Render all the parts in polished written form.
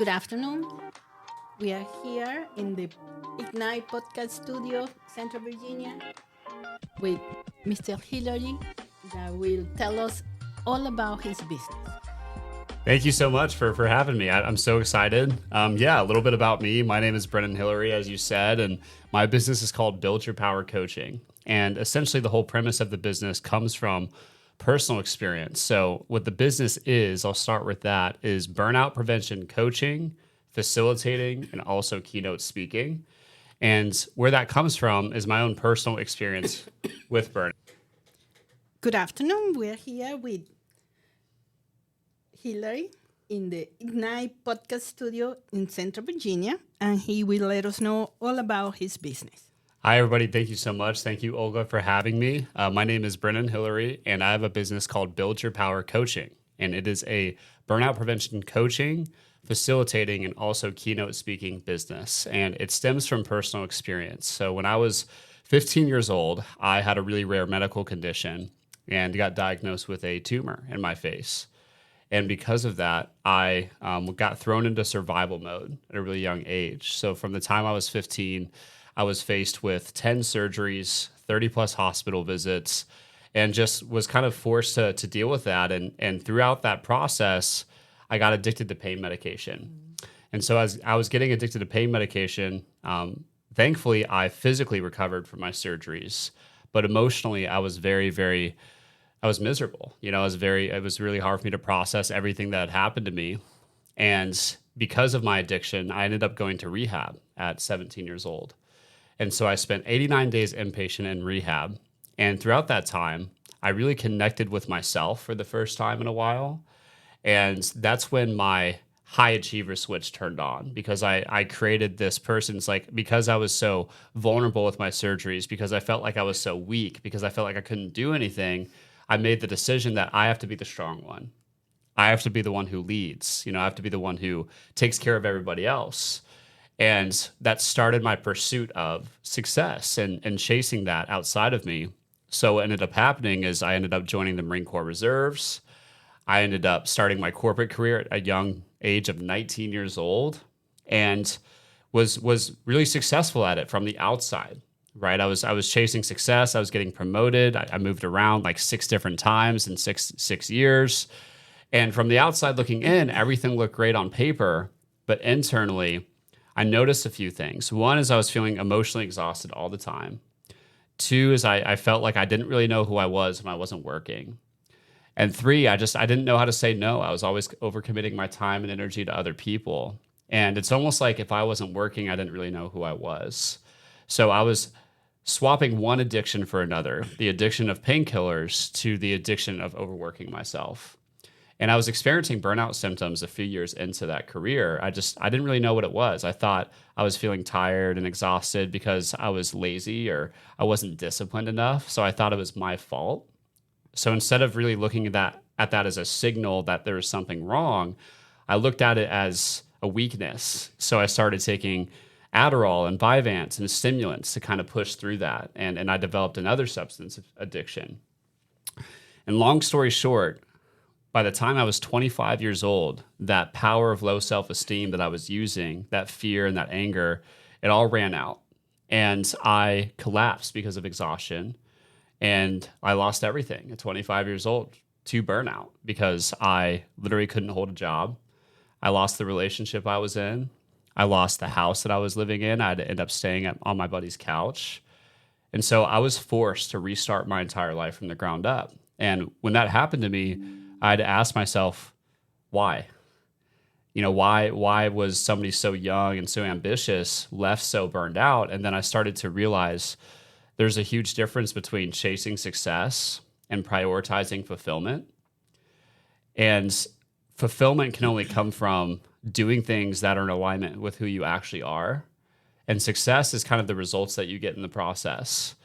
Good afternoon. We are here in the Ignite Podcast Studio, Central Virginia, with Mr. Hillary that will tell us all about his business. Thank you so much for having me. I'm so excited. A little bit about me. My name is Brennan Hilleary, as you said, and my business is called Build Your Power Coaching. And essentially, the whole premise of the business comes from personal experience. So what the business is, I'll start with that, is burnout prevention coaching, facilitating, and also keynote speaking. And where that comes from is my own personal experience with burnout. Good afternoon. We're here with Hillary in the Ignite Podcast Studio in Central Virginia, and he will let us know all about his business. Hi, everybody. Thank you so much. Thank you, Olga, for having me. My name is Brennan Hilleary, and I have a business called Build Your Power Coaching. And it is a burnout prevention coaching, facilitating, and also keynote speaking business. And it stems from personal experience. So when I was 15 years old, I had a really rare medical condition and got diagnosed with a tumor in my face. And because of that, I got thrown into survival mode at a really young age. So from the time I was 15, I was faced with 10 surgeries, 30 plus hospital visits, and just was kind of forced to deal with that. And throughout that process, I got addicted to pain medication. And so as I was getting addicted to pain medication, thankfully, I physically recovered from my surgeries. But emotionally, I was I was miserable. It was really hard for me to process everything that had happened to me. And because of my addiction, I ended up going to rehab at 17 years old. And so I spent 89 days inpatient in rehab. And throughout that time, I really connected with myself for the first time in a while. And that's when my high achiever switch turned on, because I created this person's, because I was so vulnerable with my surgeries, because I felt like I was so weak, because I felt like I couldn't do anything, I made the decision that I have to be the strong one. I have to be the one who leads. I have to be the one who takes care of everybody else. And that started my pursuit of success and chasing that outside of me. So what ended up happening is I ended up joining the Marine Corps Reserves. I ended up starting my corporate career at a young age of 19 years old, and was really successful at it from the outside. Right, I was chasing success. I was getting promoted. I moved around like 6 different times in six years, and from the outside looking in, everything looked great on paper. But internally, I noticed a few things. One is I was feeling emotionally exhausted all the time. 2 is I felt like I didn't really know who I was when I wasn't working. And 3, I didn't know how to say no. I was always overcommitting my time and energy to other people. And it's almost like if I wasn't working, I didn't really know who I was. So I was swapping one addiction for another, the addiction of painkillers to the addiction of overworking myself. And I was experiencing burnout symptoms a few years into that career. I didn't really know what it was. I thought I was feeling tired and exhausted because I was lazy or I wasn't disciplined enough. So I thought it was my fault. So instead of really looking at that as a signal that there was something wrong, I looked at it as a weakness. So I started taking Adderall and Vyvanse and stimulants to kind of push through that. And I developed another substance addiction. And long story short, by the time I was 25 years old, that power of low self-esteem that I was using, that fear and that anger, it all ran out. And I collapsed because of exhaustion. And I lost everything at 25 years old to burnout because I literally couldn't hold a job. I lost the relationship I was in. I lost the house that I was living in. I had to end up staying on my buddy's couch. And so I was forced to restart my entire life from the ground up. And when that happened to me, I had to ask myself, why? Why was somebody so young and so ambitious left so burned out? And then I started to realize there's a huge difference between chasing success and prioritizing fulfillment. And fulfillment can only come from doing things that are in alignment with who you actually are. And success is kind of the results that you get in the process.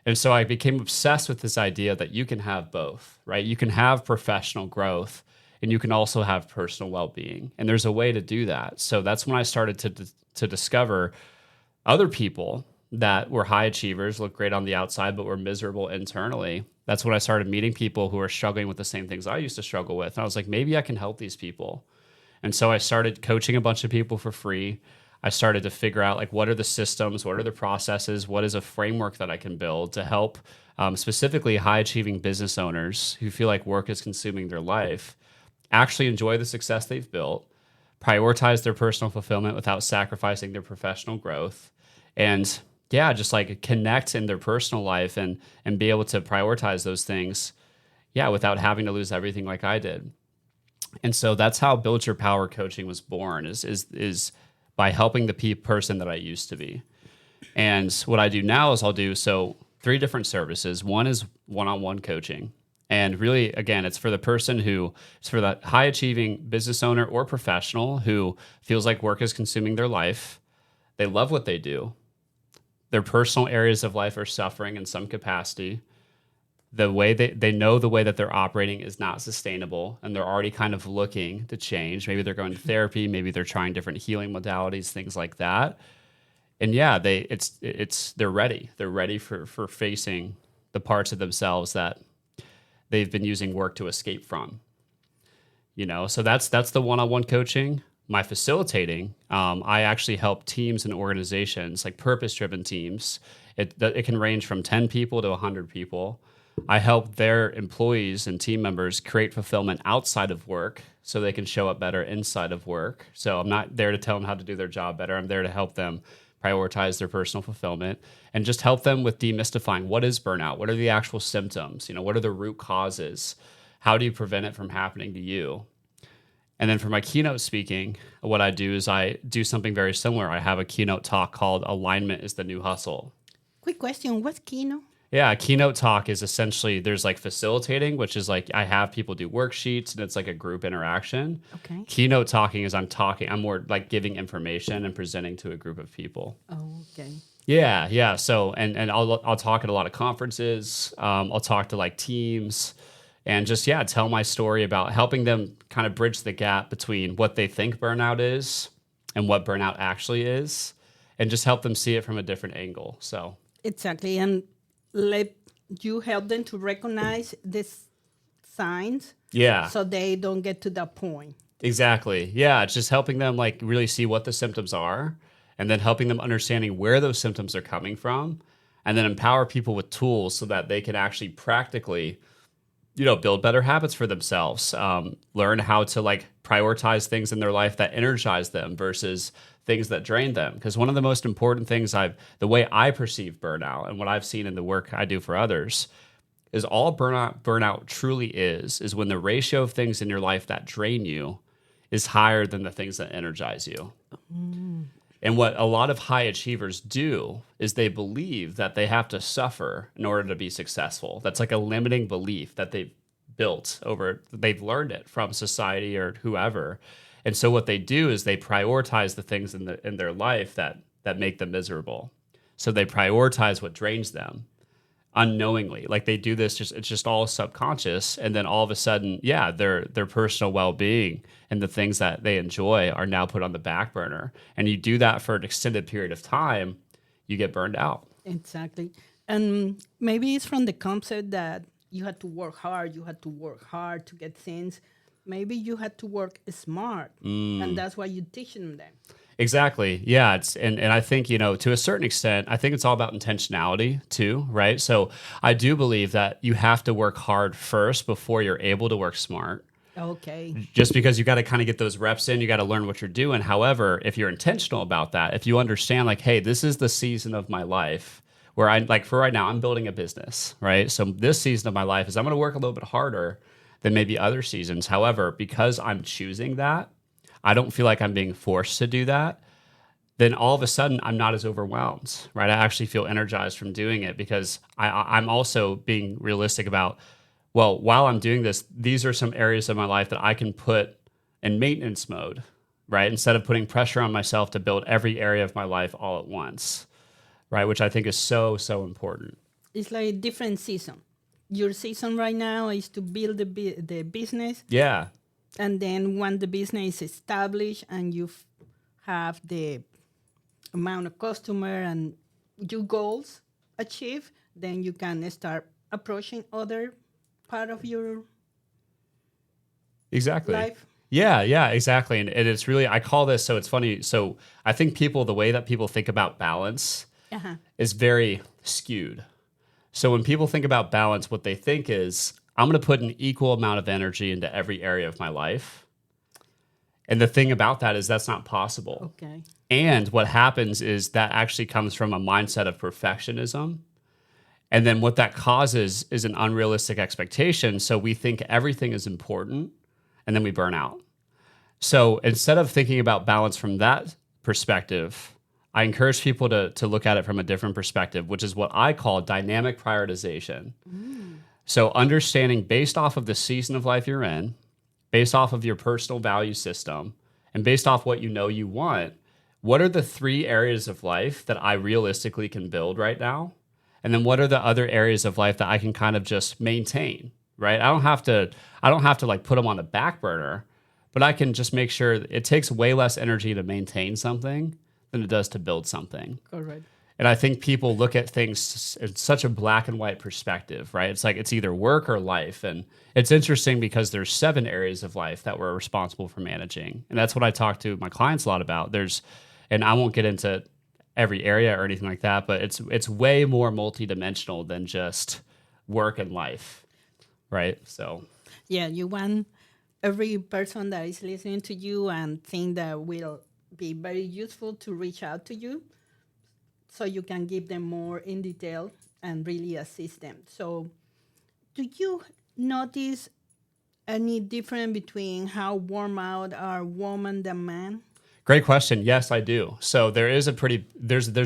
And so I became obsessed with this idea that you can have both, right? You can have professional growth and you can also have personal well-being. And there's a way to do that. So that's when I started to discover other people that were high achievers, looked great on the outside, but were miserable internally. That's when I started meeting people who are struggling with the same things I used to struggle with. And I was like, maybe I can help these people. And so I started coaching a bunch of people for free. I started to figure out like what are the systems, what are the processes, what is a framework that I can build to help specifically high achieving business owners who feel like work is consuming their life actually enjoy the success they've built, prioritize their personal fulfillment without sacrificing their professional growth, and yeah, just like connect in their personal life and be able to prioritize those things, yeah, without having to lose everything like I did. And so that's how Build Your Power coaching was born is by helping the person that I used to be. And what I do now is I'll do so three different services. One is one-on-one coaching. And really, again, it's for the person it's for the high achieving business owner or professional who feels like work is consuming their life. They love what they do. Their personal areas of life are suffering in some capacity. The way they know the way that they're operating is not sustainable, and they're already kind of looking to change. Maybe they're going to therapy, maybe they're trying different healing modalities, things like that. And yeah, they're ready. They're ready for facing the parts of themselves that they've been using work to escape from. So that's the one-on-one coaching. My facilitating, I actually help teams and organizations, like purpose-driven teams. It can range from 10 people to 100 people. I help their employees and team members create fulfillment outside of work so they can show up better inside of work. So I'm not there to tell them how to do their job better. I'm there to help them prioritize their personal fulfillment and just help them with demystifying what is burnout, what are the actual symptoms, what are the root causes, how do you prevent it from happening to you. And then for my keynote speaking, what I do is I do something very similar. I have a keynote talk called Alignment is the New Hustle. Quick question, what's keynote? Yeah, keynote talk is essentially there's like facilitating, which is like I have people do worksheets and it's like a group interaction. Okay. Keynote talking is I'm more like giving information and presenting to a group of people. Oh, okay. Yeah. So and I'll talk at a lot of conferences. I'll talk to like teams and just tell my story about helping them kind of bridge the gap between what they think burnout is and what burnout actually is, and just help them see it from a different angle. So exactly, and let you help them to recognize these signs. Yeah. So they don't get to that point. Exactly. Yeah. It's just helping them like really see what the symptoms are and then helping them understanding where those symptoms are coming from and then empower people with tools so that they can actually practically, build better habits for themselves, learn how to like prioritize things in their life that energize them versus things that drain them. Because one of the most important things the way I perceive burnout and what I've seen in the work I do for others is all burnout truly is when the ratio of things in your life that drain you is higher than the things that energize you. And what a lot of high achievers do is they believe that they have to suffer in order to be successful. That's like a limiting belief that they've built they've learned it from society or whoever. And so what they do is they prioritize the things in their life that make them miserable. So they prioritize what drains them unknowingly. Like they do this it's just all subconscious, and then all of a sudden, their personal well-being and the things that they enjoy are now put on the back burner. And you do that for an extended period of time, you get burned out. Exactly. And maybe it's from the concept that you had to work hard, to get things. Maybe you had to work smart, and that's why you teach them that. Exactly. Yeah. And I think, to a certain extent, I think it's all about intentionality too, right? So I do believe that you have to work hard first before you're able to work smart. Okay. Just because you got to kind of get those reps in, you got to learn what you're doing. However, if you're intentional about that, if you understand like, hey, this is the season of my life where for right now, I'm building a business, right? So this season of my life is I'm going to work a little bit harder than maybe other seasons. However, because I'm choosing that, I don't feel like I'm being forced to do that, then all of a sudden I'm not as overwhelmed, right? I actually feel energized from doing it because I'm also being realistic about, well, while I'm doing this, these are some areas of my life that I can put in maintenance mode, right? Instead of putting pressure on myself to build every area of my life all at once, right? Which I think is so, so important. It's like a different season. Your season right now is to build the business. Yeah. And then when the business is established and you have the amount of customer and your goals achieved, then you can start approaching other part of your Exactly. life. Yeah, exactly. And it's really, I call this, so it's funny. So I think people, the way that people think about balance Uh-huh. is very skewed. So when people think about balance, what they think is, I'm going to put an equal amount of energy into every area of my life. And the thing about that is that's not possible. Okay. And what happens is that actually comes from a mindset of perfectionism. And then what that causes is an unrealistic expectation. So we think everything is important and then we burn out. So instead of thinking about balance from that perspective, I encourage people to look at it from a different perspective, which is what I call dynamic prioritization. So understanding based off of the season of life you're in, based off of your personal value system, and based off what you know you want, what are the 3 areas of life that I realistically can build right now? And then what are the other areas of life that I can kind of just maintain, right? I don't have to like put them on the back burner, but I can just make sure it takes way less energy to maintain something than it does to build something. Correct. And I think people look at things in such a black and white perspective, right? It's like it's either work or life. And it's interesting because there's 7 areas of life that we're responsible for managing. And that's what I talk to my clients a lot about. And I won't get into every area or anything like that, but it's way more multidimensional than just work and life, right? So Yeah, you want every person that is listening to you and think that will be very useful to reach out to you so you can give them more in detail and really assist them. So do you notice any difference between how warm out are women than men? great question. Yes, I do. So there's a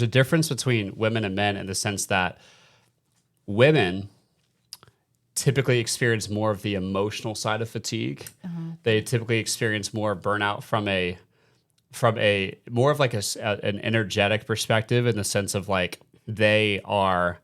difference between women and men in the sense that women typically experience more of the emotional side of fatigue. They typically experience more burnout from a more of like an energetic perspective, in the sense of like they are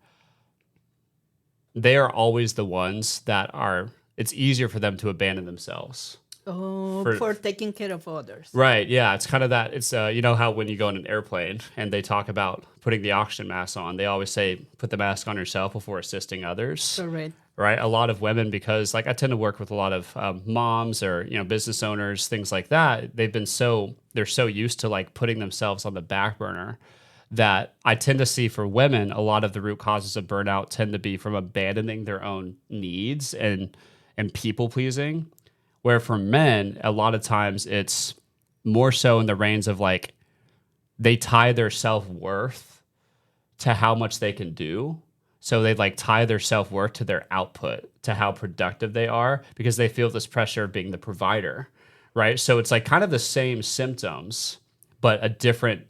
always the ones that are, it's easier for them to abandon themselves. For taking care of others. Right. Yeah. It's kind of that. It's, you know, how when you go in an airplane and they talk about putting the oxygen mask on, they always say, put the mask on yourself before assisting others. Correct. Right. A lot of women, because like I tend to work with a lot of moms or, business owners, things like that. They're so used to like putting themselves on the back burner that I tend to see for women, a lot of the root causes of burnout tend to be from abandoning their own needs and people pleasing. Where for men, a lot of times it's more so in the reins of like they tie their self-worth to how much they can do. So they like tie their self-worth to their output, to how productive they are, because they feel this pressure of being the provider, right? So it's like kind of the same symptoms, but a different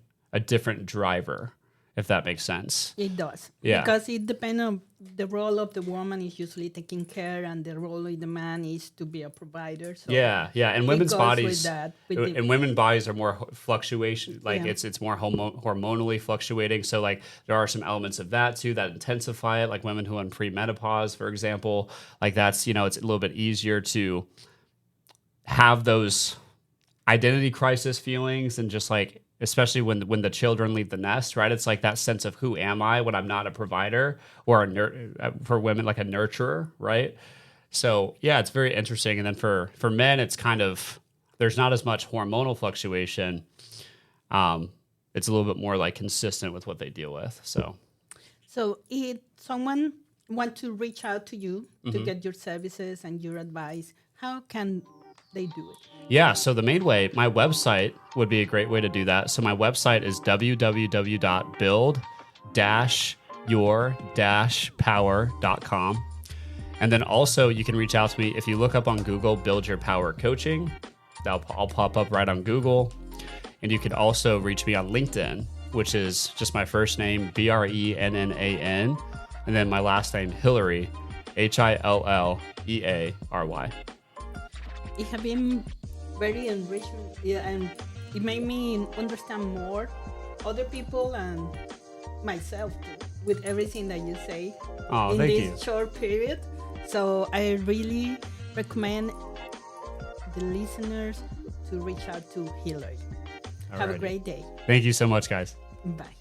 driver, if that makes sense. It does. Yeah. Because it depends on the role of the woman is usually taking care, and the role of the man is to be a provider. So Yeah. And women's goes bodies, with that, and women's bodies are more fluctuation. Like Yeah. it's more hormonally fluctuating. So like there are some elements of that too that intensify it. Like women who are in premenopause, for example, like that's, it's a little bit easier to have those identity crisis feelings, and just like, especially when the children leave the nest, right? It's like that sense of who am I when I'm not a provider, or for women, like a nurturer, right? So yeah, it's very interesting. And then for men, it's kind of, there's not as much hormonal fluctuation. It's a little bit more like consistent with what they deal with. So if someone want to reach out to you to get your services and your advice, how can they do it? yeah, so the main way, my website would be a great way to do that. So my website is www.build-your-power.com. And then also you can reach out to me if you look up on Google, Build Your Power Coaching. I'll pop up right on Google. And you can also reach me on LinkedIn, which is just my first name, Brennan, and then my last name, Hilleary, Hilleary. It has been very enriching, and it made me understand more other people and myself too, with everything that you say in this short period. So I really recommend the listeners to reach out to Hilleary. Have a great day. Thank you so much, guys. Bye.